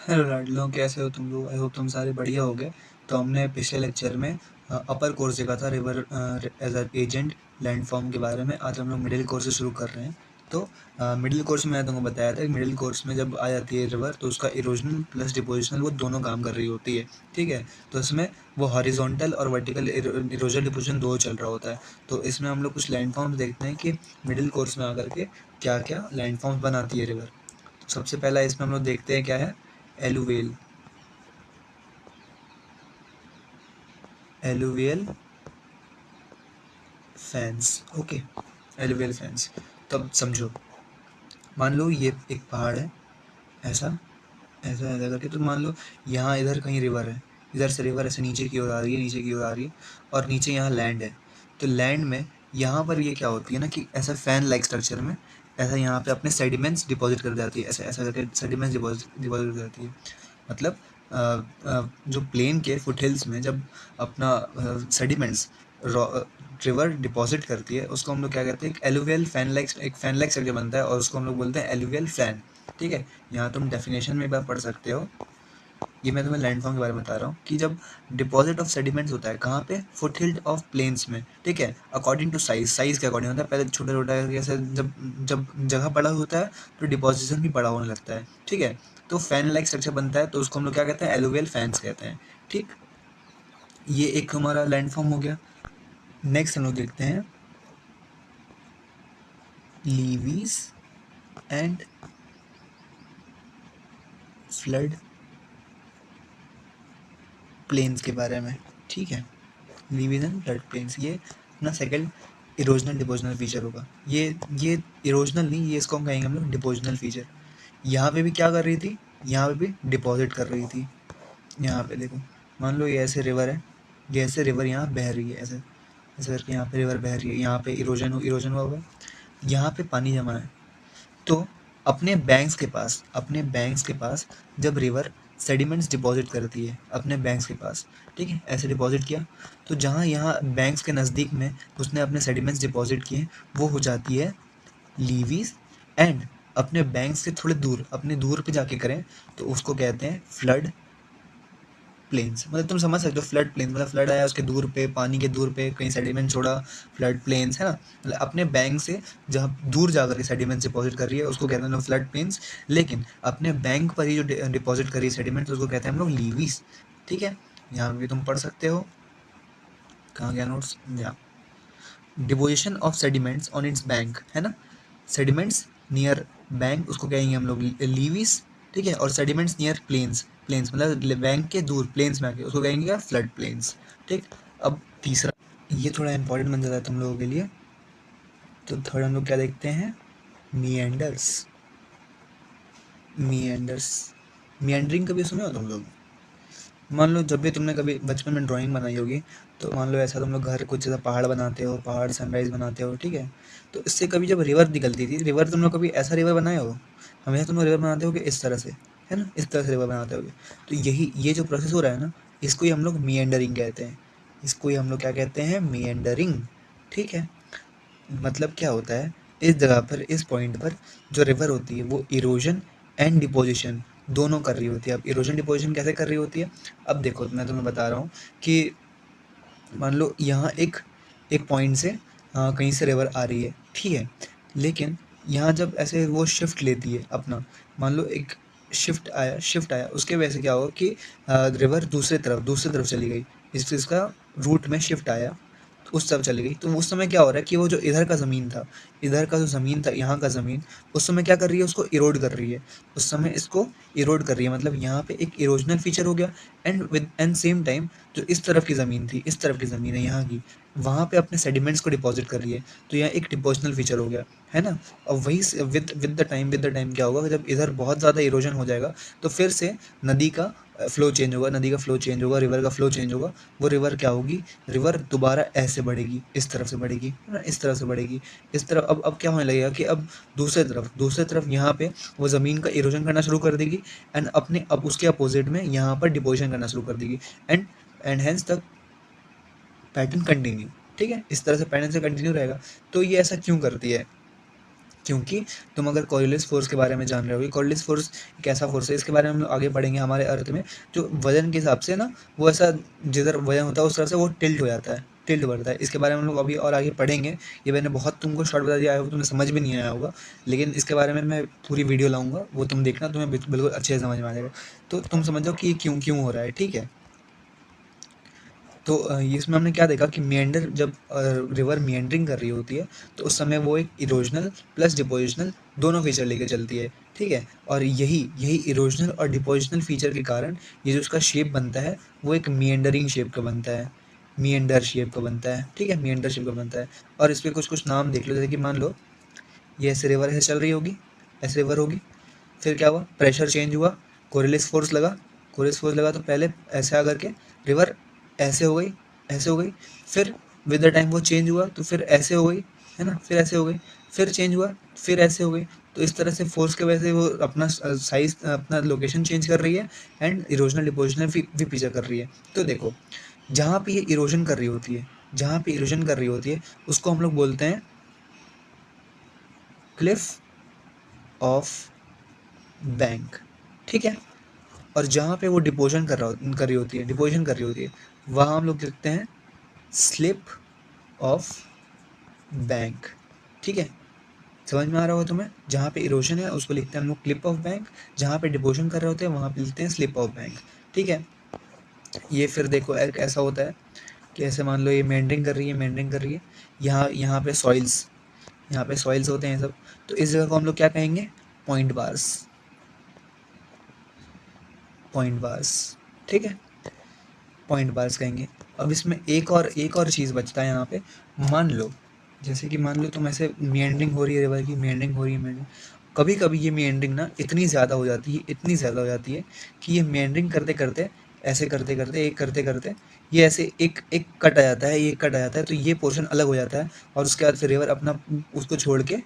Hello लाडलो, कैसे हो तुम लोग? आई होप तुम सारे बढ़िया हो गए। तो हमने पिछले लेक्चर में अपर कोर्स देखा था, river as a agent land form के बारे में। आज हम लोग मिडिल कोर्स से शुरू कर रहे हैं। तो मिडिल कोर्स में मैंने तुमको बताया था कि मिडिल कोर्स में जब आ जाती है रिवर, तो उसका इरोजनल प्लस डिपोजिशनल वो दोनों काम कर रही होती है। ठीक है, तो इसमें वो हॉरिजॉन्टल और वर्टिकल इरोजन डिपोजिशन दो चल रहा होता है। तो इसमें हम लोग कुछ लैंड फॉर्म्स देखते हैं कि मिडिल कोर्स में आकर के क्या क्या लैंड फॉर्म्स बनाती है रिवर। तो सबसे पहला इसमें हम लोग देखते हैं क्या है, alluvial. Alluvial fans. Okay, alluvial fans. तो अब समझो, मान लो ये एक पहाड़ है, ऐसा ऐसा ऐसा करके। तो मान लो यहाँ इधर कहीं रिवर है, इधर से रिवर ऐसे नीचे की ओर आ रही है, नीचे की ओर आ रही है, और नीचे यहाँ लैंड है। तो लैंड में यहाँ पर ये क्या होती है ना कि ऐसा फैन लाइक स्ट्रक्चर में ऐसा यहाँ पे अपने सेडिमेंट्स डिपॉजिट कर जाती है, ऐसे ऐसा करके सेडिमेंट्स डिपॉजिट डिपॉजिट कर जाती है। मतलब जो प्लेन के फुटहिल्स में जब अपना सेडिमेंट्स रिवर डिपॉजिट करती है, उसको हम लोग क्या कहते हैं, एक एलुवियल फैन लाइक, एक फैन लाइक स्ट्रक्चर बनता है, और उसको हम लोग बोलते हैं एलुवियल फैन। ठीक है, यहाँ तुम डेफिनेशन में एक बार पढ़ सकते हो। ये मैं तुम्हें लैंडफॉर्म के बारे में बता रहा हूँ कि जब डिपॉजिट ऑफ सेडिमेंट्स होता है कहाँ पे, फुटहिल ऑफ प्लेन्स में। ठीक है, अकॉर्डिंग टू साइज, साइज के अकॉर्डिंग होता है। पहले छोटा छोटा करके ऐसे जब जब जगह बड़ा होता है तो डिपॉजिशन भी बड़ा होने लगता है। ठीक है, तो फैन लाइक स्ट्रक्चर बनता है, तो उसको हम लोग क्या कहते हैं, एलुवियल फैंस कहते हैं। ठीक, ये एक हमारा लैंडफॉर्म हो गया। नेक्स्ट हम लोग देखते हैं लीवीज एंड फ्लड प्लेन्स के बारे में। ठीक है, लीवीज एंड फ्लड प्लेन्स, ये अपना सेकंड इरोजनल डिपोजनल फीचर होगा। ये इरोजनल नहीं, ये इसको हम कहेंगे हम लोग डिपोजनल फीचर। यहाँ पे भी क्या कर रही थी, यहाँ पे भी डिपॉजिट कर रही थी। यहाँ पे देखो, मान लो ये ऐसे रिवर है, ये ऐसे रिवर यहाँ बह रही है, ऐसे ऐसे करके यहाँ पे रिवर बह रही है, यहाँ पे इरोजन हुआ हुआ है, यहाँ पे पानी जमा है। तो अपने बैंक्स के पास जब रिवर सेडिमेंट्स डिपॉजिट करती है अपने बैंक्स के पास, ठीक है, ऐसे डिपॉजिट किया, तो जहाँ यहाँ बैंक्स के नज़दीक में उसने अपने सेडिमेंट्स डिपॉजिट किए, वो हो जाती है लीवीज। एंड अपने बैंक से थोड़े दूर, अपने दूर पे जाके करें, तो उसको कहते हैं फ्लड प्लेन्स। मतलब तुम समझ सकते हो, फ्लड प्लेन्स मतलब फ्लड आया उसके दूर पे, पानी के दूर पे कहीं सेडिमेंट छोड़ा, फ्लड प्लेन्स है ना। मतलब अपने बैंक से जहाँ दूर जाकर के सेडिमेंट डिपॉजिट कर रही है उसको कहते हैं लोग फ्लड प्लेन्स। लेकिन अपने बैंक पर ही जो डिपॉजिट कर रही है सेडिमेंट, उसको कहते हैं हम लोग लीवीज। ठीक है, यहाँ भी तुम पढ़ सकते हो। कहाँ गया नोट्स, यहाँ deposition of sediments on it's bank है ना। सेडिमेंट्स नियर बैंक उसको कहेंगे हम लोग लीवीज। ठीक है, और सेडिमेंट्स नियर प्लेन्स, प्लेन्स मतलब बैंक के दूर प्लेन्स में आके उसको कहेंगे क्या, फ्लड प्लेन्स। ठीक, अब तीसरा, ये थोड़ा इंपॉर्टेंट बन जाता है तुम लोगों के लिए। तो थर्ड हम लोग क्या देखते हैं, मिएंडर्स। मिएंडर्स, मिएंडरिंग कभी सुने हो तुम लोग? मान लो जब भी तुमने कभी बचपन में ड्राइंग बनाई होगी, तो मान लो ऐसा तुम लोग घर कुछ ऐसा पहाड़ बनाते हो, पहाड़ सनराइज बनाते हो, ठीक है, तो इससे कभी जब रिवर निकलती थी, रिवर तुम लोग कभी ऐसा रिवर बनाए हो? हमेशा तुम लोग रिवर बनाते हो कि इस तरह से, है ना, इस तरह से रिवर बनाते होगे। तो यही ये जो प्रोसेस हो रहा है ना, इसको ही हम लोग मिएंडरिंग कहते हैं। इसको ही हम लोग क्या कहते हैं, मिएंडरिंग। ठीक है, मतलब क्या होता है, इस जगह पर, इस पॉइंट पर जो रिवर होती है वो इरोजन एंड डिपोजिशन दोनों कर रही होती है। अब इरोजन डिपोजिशन कैसे कर रही होती है, अब देखो मैं तुम्हें बता रहा हूँ कि मान लो यहाँ एक एक पॉइंट से कहीं से रिवर आ रही है, ठीक है, लेकिन यहाँ जब ऐसे वो शिफ्ट लेती है अपना, मान लो एक शिफ्ट आया उसके वजह से क्या होगा कि रिवर दूसरी तरफ चली गई, इसका रूट में शिफ्ट आया, तो उस तरफ चली गई। तो उस समय क्या हो रहा है कि वो जो इधर का ज़मीन था, इधर का जो ज़मीन था, यहाँ का ज़मीन, उस समय क्या कर रही है, उसको इरोड कर रही है। उस समय इसको इरोड कर रही है, मतलब यहाँ पे एक इरोजनल फीचर हो गया। एंड सेम टाइम जो इस तरफ की ज़मीन थी, इस तरफ की ज़मीन है यहाँ की, वहाँ पे अपने सेडिमेंट्स को डिपॉजिट कर रही है, तो यहाँ एक डिपोजिशनल फीचर हो गया, है ना। और वही विद द टाइम क्या होगा, जब इधर बहुत ज़्यादा इरोजन हो जाएगा, तो फिर से नदी का फ्लो चेंज होगा, रिवर का फ्लो चेंज होगा। वो रिवर क्या होगी, रिवर दोबारा ऐसे बढ़ेगी, इस तरफ से बढ़ेगी, है ना, इस तरफ से बढ़ेगी, इस तरफ। अब क्या होने लगेगा कि अब दूसरे तरफ यहाँ पे वो ज़मीन का इरोजन करना शुरू कर देगी, एंड अपने अब उसके अपोजिट में यहाँ पर डिपोजिशन करना शुरू कर देगी। एंड एंड हेंस तक पैटर्न कंटिन्यू। ठीक है, इस तरह से पैटर्न से कंटिन्यू रहेगा। तो ये ऐसा क्यों करती है, क्योंकि तुम अगर कोरियोलिस फोर्स के बारे में जान रहे हो, कोरियोलिस फोर्स एक ऐसा फोर्स है, इसके बारे में हम लोग आगे पढ़ेंगे हमारे अर्थ में, जो वजन के हिसाब से ना वो ऐसा जिधर वजन होता है उस तरह से वो टिल्ट हो जाता है, टिल्ट बढ़ता है। इसके बारे में हम लोग अभी और आगे पढ़ेंगे। ये मैंने बहुत तुमको शॉर्ट बता दिया है, तुम्हें समझ भी नहीं आया होगा, लेकिन इसके बारे में मैं पूरी वीडियो लाऊंगा, वो तुम देखना, तुम्हें बिल्कुल अच्छे से समझ में आ जाएगा। तो तुम समझ जाओ कि ये क्यों क्यों हो रहा है, ठीक है। तो इसमें हमने क्या देखा कि मिएंडर, जब रिवर मिएंडरिंग कर रही होती है तो उस समय वो एक इरोजनल प्लस डिपोजिशनल दोनों फीचर लेके चलती है, ठीक है। और यही यही इरोजनल और डिपोजिशनल फीचर के कारण ये जो उसका शेप बनता है वो एक मिएंडरिंग शेप का बनता है, मिएंडर शेप का बनता है, ठीक है, मिएंडर शेप का बनता है। और इस पर कुछ कुछ नाम देख लो, जैसे कि मान लो ये ऐसे रिवर ऐसे चल रही होगी, ऐसे रिवर होगी, फिर क्या हुआ, प्रेशर चेंज हुआ, कोरियोलिस फोर्स लगा, कोरियोलिस फोर्स लगा तो पहले ऐसे आकर के रिवर ऐसे हो गई, ऐसे हो गई, फिर विद द टाइम वो चेंज हुआ तो फिर ऐसे हो गई, है ना, फिर ऐसे हो गई, फिर चेंज हुआ, फिर ऐसे हो गई। तो इस तरह से फोर्स के वजह से वो अपना साइज, अपना लोकेशन चेंज कर रही है एंड इरोजनल डिपोजिशनल भी पीछे कर रही है। तो देखो, जहाँ पे ये इरोजन कर रही होती है, जहाँ पे इरोजन कर रही होती है उसको हम लोग बोलते हैं क्लिफ ऑफ बैंक, ठीक है। और जहाँ पे वो डिपोजन कर रही होती है, डिपोजिशन कर रही होती है, वहाँ हम लोग लिखते हैं स्लिप ऑफ बैंक, ठीक है। समझ में आ रहा होगा तुम्हें, जहाँ पे इरोजन है उसको लिखते हैं हम लोग क्लिप ऑफ बैंक, जहाँ पे डिपोजन कर रहे होते हैं वहाँ पे लिखते हैं स्लिप ऑफ बैंक, ठीक है। ये फिर देखो एक ऐसा होता है कि ऐसे मान लो ये मेंटेन कर रही है, मेंटेन कर रही है, यहाँ यहाँ पे सॉइल्स, यहाँ पे सॉइल्स होते हैं सब, तो इस जगह को हम लोग क्या कहेंगे, पॉइंट बार्स, पॉइंट बार्स, ठीक है, पॉइंट बार्स कहेंगे। अब इसमें एक और चीज़ बचता है यहाँ पे, मान लो जैसे कि मान लो तुम ऐसे मिएंडरिंग हो रही है रिवर की, मिएंडरिंग हो रही है, मिएंडरिंग, कभी कभी ये मिएंडरिंग ना इतनी ज़्यादा हो जाती है, इतनी ज़्यादा हो जाती है कि ये मिएंडरिंग करते करते, ऐसे करते करते, एक करते करते ये ऐसे एक एक कट आ जाता है, ये कट आ जाता है, तो ये पोर्शन अलग हो जाता है और उसके बाद फिर रिवर अपना उसको छोड़ के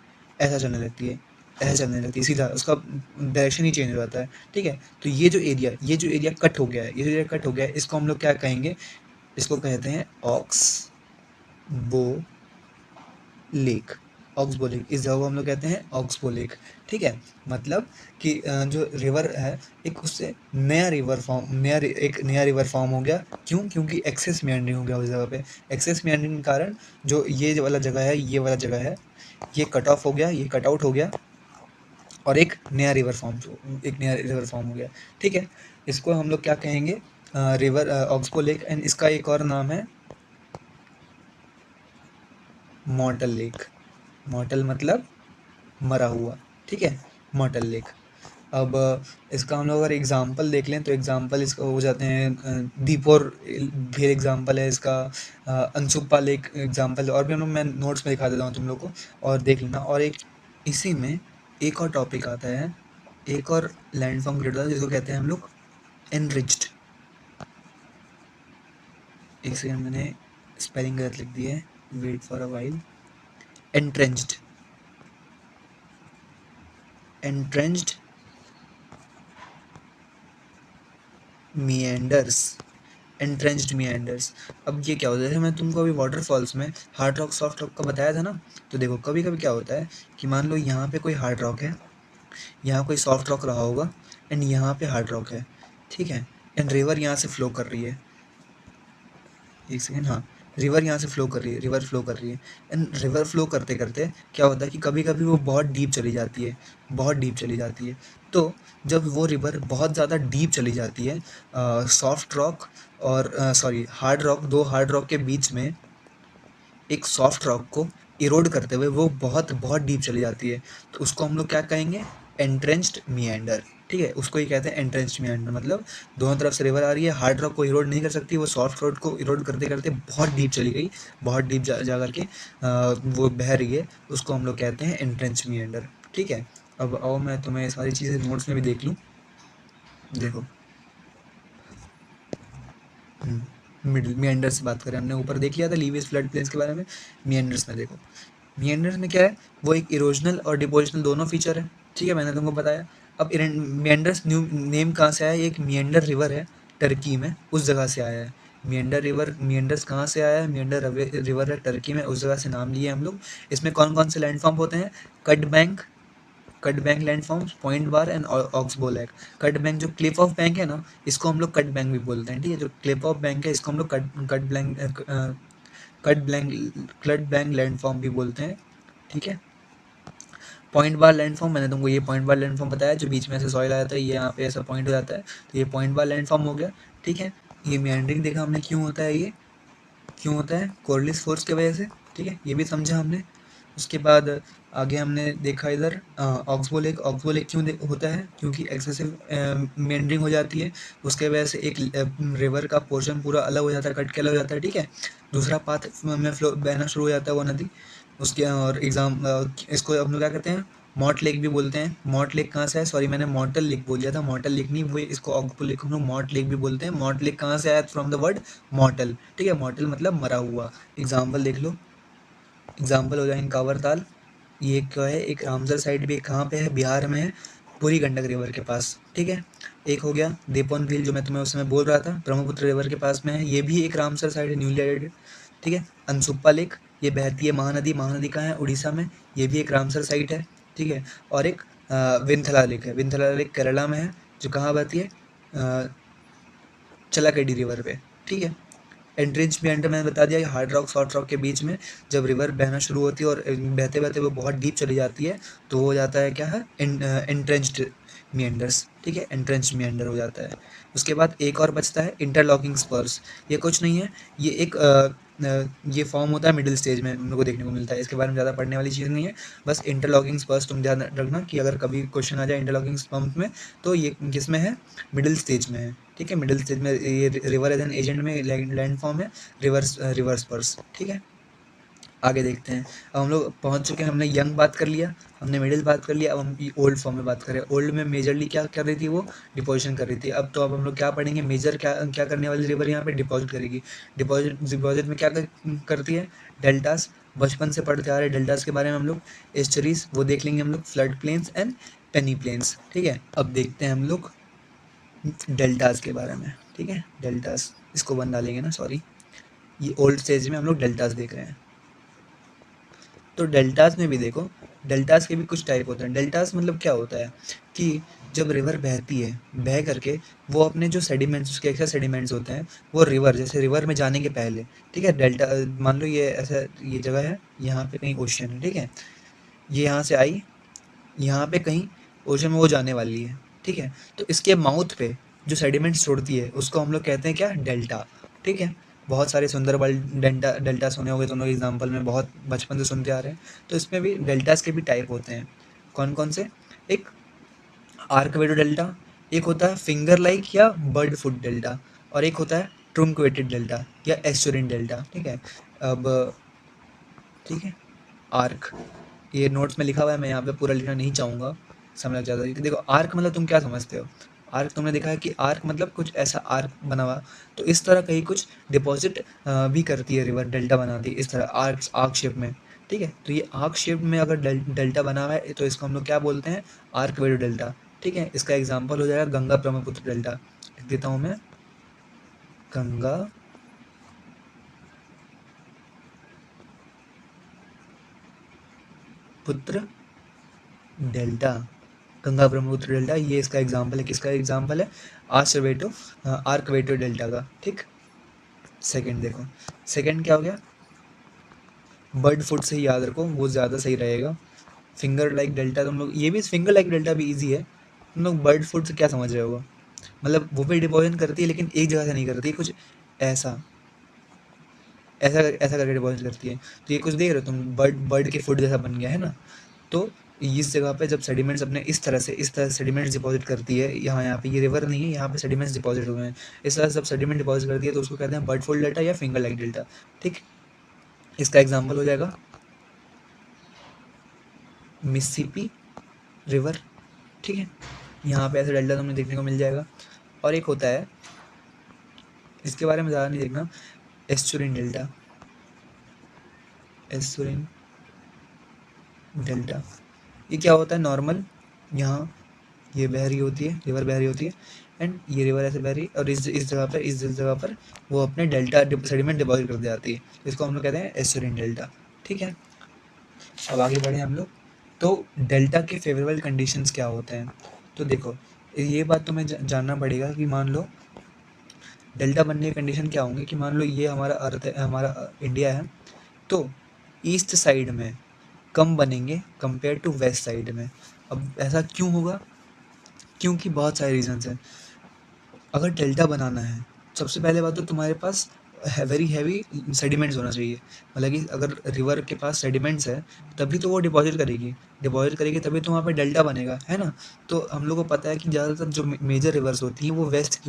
ऐसा चलने लगती है, ऐसे चलने लगती है, सीधा उसका डायरेक्शन ही चेंज हो जाता है, ठीक है। तो ये जो एरिया कट हो गया है, ये जो एरिया कट हो गया है, इसको हम लोग क्या कहेंगे, इसको कहते हैं ऑक्स बो लेक, ऑक्सबो लेक, इस जगह को हम लोग कहते हैं ऑक्सबो लेक, ठीक है। मतलब कि जो रिवर है एक उससे नया रिवर फॉर्म, एक नया रिवर फॉर्म हो गया, क्यों, क्योंकि एक्सेस मेंडरिंग हो गया उस जगह पे, एक्सेस मेंडरिंग के कारण जो ये वाला जगह है, ये वाला जगह है, ये कट ऑफ हो गया, ये कट आउट हो गया और एक नया रिवर फॉर्म, एक नया रिवर फॉर्म हो गया, ठीक है। इसको हम लोग क्या कहेंगे, रिवर ऑक्सबो लेक, एंड इसका एक और नाम है मॉर्टल लेक, मॉर्टल मतलब मरा हुआ, ठीक है, मॉर्टल लेक। अब इसका हम लोग अगर एग्जाम्पल देख लें तो एग्जाम्पल इसका हो जाते हैं दीपोर भी एग्जाम्पल है इसका, अनसुप्पा लेक एग्जाम्पल, और भी हम लोग, मैं नोट्स में दिखा देता हूँ तुम लोग को और देख लेना। और एक इसी में एक और टॉपिक आता है, एक और लैंड फॉर्म क्रिएट होता है जिसको कहते हैं हम लोग एनरिच्ड, एक सेकंड मैंने स्पेलिंग गलत लिख दी है, wait for a while, entrenched, entrenched meanders, entrenched meanders. अब ये क्या होता है, जैसे मैं तुमको अभी वाटरफॉल्स में हार्ड रॉक सॉफ्ट रॉक का बताया था ना, तो देखो कभी कभी क्या होता है कि मान लो यहाँ पे कोई हार्ड रॉक है, यहाँ कोई सॉफ्ट रॉक रहा होगा एंड यहाँ पे हार्ड रॉक है, ठीक है, एंड रिवर यहाँ से फ्लो कर रही है, एक सेकेंड, हाँ, रिवर यहाँ से फ्लो कर रही है, रिवर फ्लो कर रही है, एंड रिवर फ्लो करते करते क्या होता है कि कभी कभी वो बहुत डीप चली जाती है, बहुत डीप चली जाती है। तो जब वो रिवर बहुत ज़्यादा डीप चली जाती है, सॉफ्ट रॉक और सॉरी हार्ड रॉक, दो हार्ड रॉक के बीच में एक सॉफ्ट रॉक को इरोड करते हुए वो बहुत बहुत डीप चली जाती है, तो उसको हम लोग क्या कहेंगे, एंट्रेंच्ड मिएंडर, ठीक है, उसको ही कहते हैं एंट्रेंच्ड मिएंडर। मतलब दोनों तरफ से रिवर आ रही है, हार्ड रॉक को इरोड नहीं कर सकती, वो सॉफ्ट रॉक को इरोड करते करते बहुत डीप चली गई, बहुत डीप जा करके वो बह रही है, उसको हम लोग कहते हैं एंट्रेंच्ड मिएंडर, ठीक है। अब आओ मैं तुम्हें सारी चीज़ें नोट्स में भी देख लूँ, देखो मिडल मिएंडर से बात करें, हमने ऊपर देख लिया था लीवियस फ्लड प्लेन्स के बारे में, मिएंडर्स में देखो, मिएंडर्स में क्या है, वो एक इरोजनल और डिपोजिशनल दोनों फीचर है, ठीक है, मैंने तुमको बताया। अब मिएंडर्स न्यू नेम कहाँ से आया, एक मिएंडर रिवर है टर्की में, उस जगह से आया है, मियंडर्स कहाँ से आया है? मियंडर रिवर है टर्की में, उस जगह से नाम लिए हम लोग। इसमें कौन कौन से लैंडफॉर्म होते हैं? Cut bank landforms, point bar and oxbow lake. Cut bank जो क्लिफ ऑफ बैंक है ना, इसको हम लोग कट बैंक भी बोलते हैं, ठीक है। जो क्लिफ ऑफ बैंक है इसको हम लोग कट बैंक लैंडफॉर्म भी बोलते हैं, ठीक है। पॉइंट बार लैंडफॉर्म, मैंने तुमको ये पॉइंट बार लैंडफॉर्म बताया, जो बीच में ऐसे सॉइल आ जाता है, ये यहाँ पे ऐसा पॉइंट हो जाता है, तो ये पॉइंट बार लैंडफॉर्म हो गया, ठीक है। ये मेंडरिंग देखा हमने क्यों होता है, ये क्यों होता है? कोरलिस फोर्स की वजह से, ठीक है, ये भी समझा हमने। उसके बाद आगे हमने देखा इधर ऑक्सबो लेक क्यों होता है? क्योंकि एक्सेसिव मेंडरिंग हो जाती है, उसके वजह से एक रिवर का पोर्शन पूरा अलग हो जाता है, कट के अलग हो जाता है, ठीक है। दूसरा पाथ में फ्लो बहना शुरू हो जाता है वो नदी, उसके और इसको हम लोग क्या कहते हैं? मॉट लेक भी बोलते हैं। मॉट लेक कहाँ से है? सॉरी, मैंने मॉर्टल लेक बोल दिया था, मॉर्टल लेक नहीं, वो इसको ऑक्सबो लेक हम लोग मॉट लेक भी बोलते हैं। मॉट लेक कहाँ से आया? फ्रॉम द वर्ड मॉर्टल, ठीक है। मॉर्टल मतलब मरा हुआ। एग्जाम्पल देख लो, एग्जाम्पल हो जाए कांवरताल, ये क्या है? एक रामसर साइड भी कहाँ पे है? बिहार में है, पूरी गंडक रिवर के पास, ठीक है। एक हो गया देपन झील, जो मैं तुम्हें उस समय बोल रहा था, ब्रह्मपुत्र रिवर के पास में है, ये भी एक रामसर साइड है, न्यूली एडेड, ठीक है। अनसुप्पा लेक, ये बहती है महानदी, महानदी कहाँ है? उड़ीसा में, ये भी एक रामसर साइट है, ठीक है। और एक विंथला लेक है, विंथला लेक केरला में है, जो कहाँ बहती है? चलाकेडी रिवर पे, ठीक है। एंट्रेंस भी एंटर मैंने बता दिया कि हार्ड रॉक सॉफ्ट रॉक के बीच में जब रिवर बहना शुरू होती है और बहते बहते वो बहुत डीप चली जाती है, तो हो जाता है क्या है? एंट्रेंच्ड मियंडर्स, ठीक है, एंट्रेंच्ड मियंडर हो जाता है। उसके बाद एक और बचता है इंटरलॉकिंग स्पर्स। ये कुछ नहीं है, ये एक ये फॉर्म होता है मिडिल स्टेज में हम लोग को देखने को मिलता है, इसके बारे में ज़्यादा पढ़ने वाली चीज़ नहीं है। बस इंटरलॉकिंग स्पर्स तुम ध्यान रखना कि अगर कभी क्वेश्चन आ जाए इंटरलॉकिंग स्पर्स में, तो ये किस में है? मिडिल स्टेज में है, ठीक है। मिडिल स्टेज में ये रिवर एज एन एजेंट में लैंड फॉर्म है, रिवर्स पर्स, ठीक है। आगे देखते हैं। अब हम लोग पहुंच चुके हैं, हमने यंग बात कर लिया, हमने मिडिल बात कर लिया, अब हम ओल्ड फॉर्म में बात करें। ओल्ड में मेजरली क्या कर रही थी? वो डिपोजिशन कर रही थी। अब हम लोग क्या पढ़ेंगे? मेजर क्या क्या करने वाली रिवर यहाँ पे? डिपॉजिट करेगी। डिपॉजिट में क्या करती है? डेल्टास, बचपन से पढ़ते आ रहे डेल्टास के बारे में हम लोग। एस्चुरीज वो देख लेंगे हम लोग, flood plains and peneplains, ठीक है। अब देखते हैं हम लोग डेल्टास के बारे में, ठीक है। डेल्टास, इसको बन डालेंगे ना, सॉरी, ये ओल्ड स्टेज में हम लोग डेल्टास देख रहे हैं। तो डेल्टास में भी देखो, डेल्टास के भी कुछ टाइप होते हैं। डेल्टास मतलब क्या होता है कि जब रिवर बहती है, बह करके वो अपने जो सेडिमेंट्स, उसके एक्स्ट्रा सेडिमेंट्स होते हैं, वो रिवर, जैसे रिवर में जाने के पहले, ठीक है। डेल्टा मान लो ये ऐसा, ये जगह है, यहाँ पे कहीं ओशन है, ठीक है। ये यहाँ से आई, यहाँ पे कहीं ओशन में वो जाने वाली है, ठीक है। तो इसके माउथ पे जो सेडिमेंट्स छोड़ती है उसको हम लोग कहते हैं क्या? डेल्टा, ठीक है। बहुत सारे सुंदरबन डेल्टा सुने होंगे तुम लोग, एग्जाम्पल में बहुत बचपन से सुनते आ रहे हैं। तो इसमें भी डेल्टास के भी टाइप होते हैं। कौन कौन से? एक आर्कवेडो डेल्टा, एक होता है फिंगर लाइक या बर्ड फुट डेल्टा, और एक होता है ट्रुंकवेटेड डेल्टा या एस्चुरिन डेल्टा, ठीक है। अब ठीक है, आर्क, ये नोट्स में लिखा हुआ है, मैं यहाँ पे पूरा लिखना नहीं चाहूँगा, समय लग जाता है। देखो आर्क मतलब तुम क्या समझते हो? आर्क तुमने देखा है कि आर्क मतलब कुछ ऐसा आर्क बना हुआ, तो इस तरह कहीं कुछ डिपॉजिट भी करती है रिवर, डेल्टा बनाती है इस तरह आर्क शेप में, ठीक है। तो ये आर्क शेप में अगर डेल्टा बना हुआ है, तो इसको हम लोग क्या बोलते हैं? आर्कवेडो डेल्टा, ठीक है। इसका एग्जाम्पल हो जाएगा गंगा ब्रह्मपुत्र डेल्टा। लिख देता हूँ मैं, गंगा पुत्र डेल्टा, गंगा ब्रह्मपुत्र डेल्टा, ये इसका एग्जाम्पल है। किसका एग्जाम्पल है? आर्कवेटो डेल्टा का, ठीक। सेकंड देखो, सेकंड क्या हो गया? बर्ड फुट से ही याद रखो, वो ज़्यादा सही रहेगा। फिंगर लाइक डेल्टा तुम लोग, ये भी फिंगर लाइक डेल्टा भी इजी है। तुम लोग बर्ड फुट से क्या समझ रहे हो? मतलब वो भी डिपॉजिट करती है, लेकिन एक जगह से नहीं करती है, कुछ ऐसा ऐसा ऐसा करके डिपॉजिट करती है। तो ये कुछ देख रहे हो तुम, बर्ड के फुट जैसा बन गया है ना। तो इस जगह पे जब सेडिमेंट्स अपने इस तरह सेडिमेंट्स डिपॉजिट करती है, यहाँ पे ये रिवर नहीं है, यहाँ पे सेडिमेंट्स डिपॉजिट हुए हैं, इस तरह जब सेडिमेंट डिपॉजिट करती है तो उसको कहते हैं बर्ड फुल डेल्टा या फिंगर लाइक डेल्टा, ठीक। इसका एग्जाम्पल हो जाएगा मिसिसिपी रिवर, ठीक है। यहाँ पे ऐसा डेल्टा तुम्हें देखने को मिल जाएगा। और एक होता है, इसके बारे में ज़्यादा नहीं देखना, एस्चुरिन डेल्टा, एस्चुरिन डेल्टा। ये क्या होता है? नॉर्मल यहाँ ये बह रही होती है, रिवर बह रही होती है, एंड ये रिवर ऐसे बह रही है और इस जगह पर वो अपने डेल्टा सेडिमेंट डिपॉजिट कर जाती है, तो इसको हम लोग कहते हैं एस्चुरिन डेल्टा। ठीक है, अब आगे बढ़े हम लोग। तो डेल्टा के फेवरेबल कंडीशंस क्या होते हैं? तो देखो, ये बात तुम्हें जानना पड़ेगा कि मान लो डेल्टा बनने की कंडीशन क्या होंगे कि मान लो ये हमारा अर्थ है, हमारा इंडिया है, तो ईस्ट साइड में कम बनेंगे कंपेयर टू वेस्ट साइड में। अब ऐसा क्यों होगा? क्योंकि बहुत सारे रीजंस हैं। अगर डेल्टा बनाना है, सबसे पहले बात तो तुम्हारे पास वेरी हैवी सेडिमेंट्स होना चाहिए। मतलब कि अगर रिवर के पास सेडिमेंट्स है तभी तो वो डिपॉजिट करेगी तभी तो वहाँ पे डेल्टा बनेगा, है ना। तो हम लोग को पता है कि ज़्यादातर जो मेजर रिवर्स होती हैं वो वेस्ट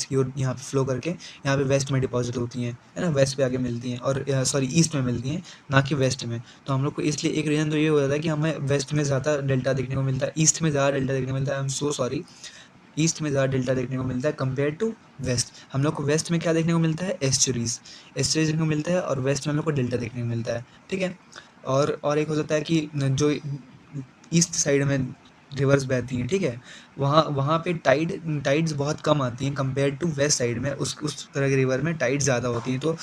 की ओर यहाँ पे फ्लो करके यहाँ पे वेस्ट में डिपॉजिट होती हैं, है ना, वेस्ट पे आके मिलती हैं, और सॉरी ईस्ट में मिलती हैं, ना कि वेस्ट में। तो हम लोग को इसलिए एक रीज़न तो ये हो जाता है कि हमें वेस्ट में ज़्यादा डेल्टा देखने को मिलता है, ईस्ट में ज़्यादा डेल्टा देखने को मिलता है। आई एम सो सॉरी, ईस्ट में ज़्यादा डेल्टा देखने को मिलता है कंपेयर टू वेस्ट। हम लोग को वेस्ट में क्या देखने को मिलता है? एस्चुरीज देखने को मिलता है, और वेस्ट में हम लोग को डेल्टा देखने को मिलता है। ठीक है, और एक हो जाता है कि जो ईस्ट साइड में रिवर्स बहती हैं, ठीक है, वहाँ पे टाइड्स बहुत कम आती हैं कंपेयर टू वेस्ट साइड में। उस तरह के रिवर में टाइड्स ज़्यादा होती हैं। तो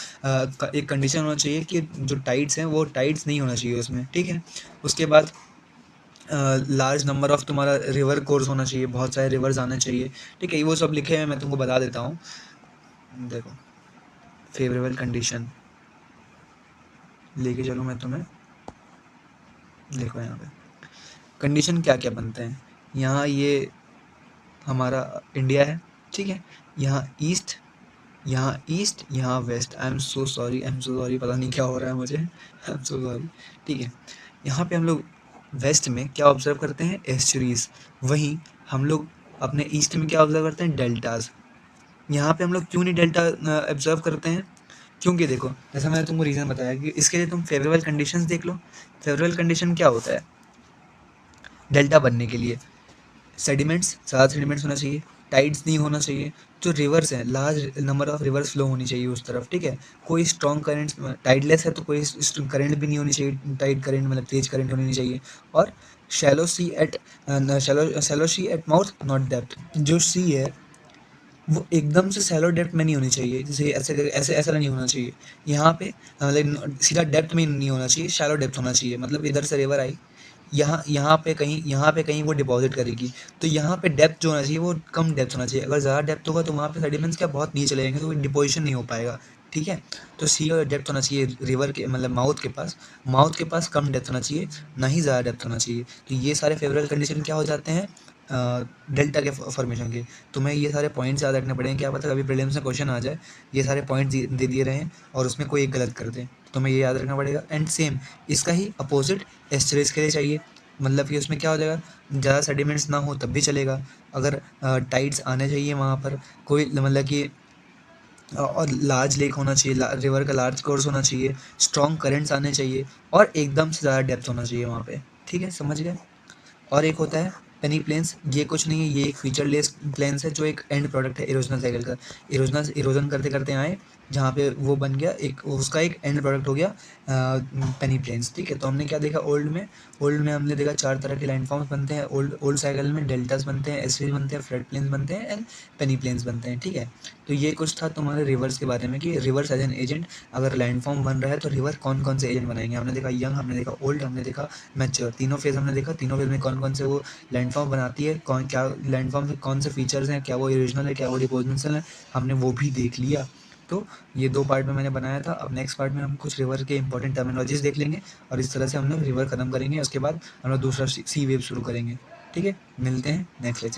एक कंडीशन होना चाहिए कि जो टाइड्स हैं वो टाइड्स नहीं होना चाहिए उसमें। ठीक है, उसके बाद लार्ज नंबर ऑफ तुम्हारा रिवर कोर्स होना चाहिए, बहुत सारे रिवर्स आने चाहिए। ठीक है, वो सब लिखे हैं, मैं तुमको बता देता हूँ। देखो, फेवरेबल कंडीशन लेके चलो मैं तुम्हें। देखो यहाँ पे कंडीशन क्या क्या बनते हैं। यहाँ ये हमारा इंडिया है, ठीक है, यहाँ ईस्ट, यहाँ west. I am so sorry, पता नहीं क्या हो रहा है मुझे, आई एम सो सॉरी। ठीक है, यहाँ पे हम लोग वेस्ट में क्या ऑब्जर्व करते हैं? एस्चुरीज। वहीं हम लोग अपने ईस्ट में क्या ऑब्जर्व करते हैं? डेल्टाज। यहाँ पे हम लोग क्यों नहीं डेल्टा ऑब्जर्व करते हैं? क्योंकि देखो, जैसा मैंने तुमको रीज़न बताया कि इसके लिए तुम फेवरेबल कंडीशंस देख लो। फेवरेबल कंडीशन क्या होता है डेल्टा बनने के लिए? ज़्यादा सेडिमेंट्स होना चाहिए, टाइड्स नहीं होना चाहिए, जो रिवर्स हैं large number of reverse flow होनी चाहिए उस तरफ। ठीक है, कोई स्ट्रॉन्ग करंट, टाइडलेस है तो कोई करंट भी नहीं होनी चाहिए, टाइड करंट मतलब तेज करंट होनी नहीं चाहिए। और shallow sea at mouth not depth. जो सी है वो एकदम से सैलो डेप्थ में नहीं होनी चाहिए, जैसे ऐसा नहीं होना चाहिए। यहाँ पे लाइक सीधा डेप्थ में नहीं होना चाहिए, शैलो डेप्थ होना चाहिए। मतलब इधर से रिवर आई, यहाँ पे कहीं वो डिपॉजिट करेगी, तो यहाँ पे डेप्थ जो होना चाहिए वो कम डेप्थ होना चाहिए। अगर ज़्यादा डेप्थ होगा तो वहाँ पे सेडिमेंट्स क्या बहुत नीचे चले जाएंगे, तो डिपोजिशन नहीं हो पाएगा। ठीक है, तो सी और डेप्थ होना चाहिए रिवर के मतलब माउथ के पास कम डेप्थ होना चाहिए, ना ही ज़्यादा डेप्थ होना चाहिए। तो ये सारे फेवरेबल कंडीशन क्या हो जाते हैं डेल्टा के फॉर्मेशन के। तुम्हें ये सारे पॉइंट्स याद रखने पड़ेंगे, क्या पता कभी प्रीलिम्स में क्वेश्चन आ जाए, ये सारे पॉइंट्स दे दिए रहे हैं और उसमें कोई एक गलत कर दें, तो तुम्हें ये याद रखना पड़ेगा। एंड सेम इसका ही अपोजिट एस्टरेज के लिए चाहिए। मतलब कि उसमें क्या हो जाएगा, ज़्यादा सेडिमेंट्स ना हो तब भी चलेगा, अगर टाइड्स आने चाहिए वहाँ पर, कोई मतलब कि और लार्ज लेक होना चाहिए, रिवर का लार्ज कोर्स होना चाहिए, स्ट्रॉन्ग करेंट्स आने चाहिए, और एकदम से ज़्यादा डेप्थ होना चाहिए वहाँ पे। ठीक है, समझ गए। और एक होता है पेनी प्लेन्स। ये कुछ नहीं है, ये एक फीचरलेस प्लेन्स है जो एक एंड प्रोडक्ट है इरोजनल साइकिल का। इरोजन करते करते आए जहाँ पे वो बन गया एक, उसका एक एंड प्रोडक्ट हो गया पेनी प्लेन्स। ठीक है, तो हमने क्या देखा ओल्ड में हमने देखा 4 तरह के लैंडफॉर्म्स बनते हैं ओल्ड साइकिल में। डेल्टास बनते हैं, एस्ट्रीज बनते हैं, फ्लड प्लेन्स बनते हैं, एंड पेनी प्लेन्स बनते हैं। ठीक है, तो ये कुछ था तुम्हारे रिवर्स के बारे में कि रिवर्स एज एन एजेंट अगर लैंडफॉर्म बन रहा है तो रिवर कौन कौन से एजेंट बनाएंगे। हमने देखा यंग, हमने देखा ओल्ड, हमने देखा मैच्योर, तीनों फेज हमने देखा। तीनों फेज में कौन कौन से वो लैंडफॉर्म बनाती है, कौन क्या लैंडफॉर्म में कौन से फीचर्स हैं, क्या वो ओरिजिनल है, क्या वो डिपोजिशनल है, हमने वो भी देख लिया। तो ये 2 पार्ट में मैंने बनाया था। अब नेक्स्ट पार्ट में हम कुछ रिवर के इंपॉर्टेंट टर्मिनोलॉजीज देख लेंगे और इस तरह से हम लोग रिवर ख़त्म करेंगे। उसके बाद हम लोग दूसरा सी वेव शुरू करेंगे। ठीक है, मिलते हैं नेक्स्ट लेक्चर।